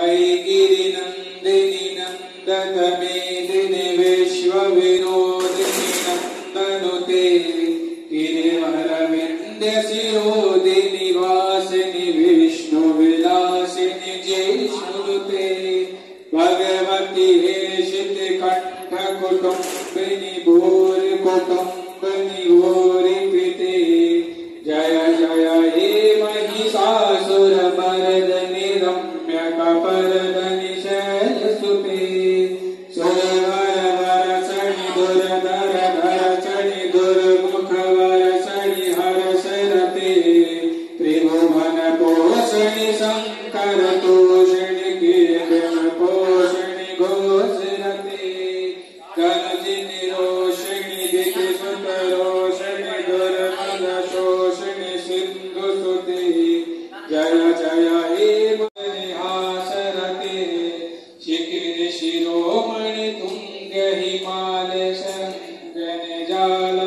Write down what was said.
वैगिरिनन्दिनि नन्दतमेदिनि विश्वविनोदिनि नन्दनुते गिरिवरविन्द्यशिरोदिनि वासिनि विष्णुविलासिनि जैष्णुनुते भगवति हेशितकण्ठकुटुम्बिनि भूरिकुटुम्बिनि भूरिकृते जय जय हे महिषासुरमर्दनि रम्यकपर्दनि शैलसुते सुरवरवरसणि दुरधरधरसणि दुर्मुखवरसणि हरसरते त्रिभुवनपोषणि शङ्करतोषणि कीर्तिमपोषणि घोषरते कनजिनि रोषणि दितिसुतरोषणि दुर्मदशोषणि सिन्धुसुते जय जय हे मणिहासरते शिखिरि शिरोमणि तुङ्ग हिमालय शङ्कनि जाल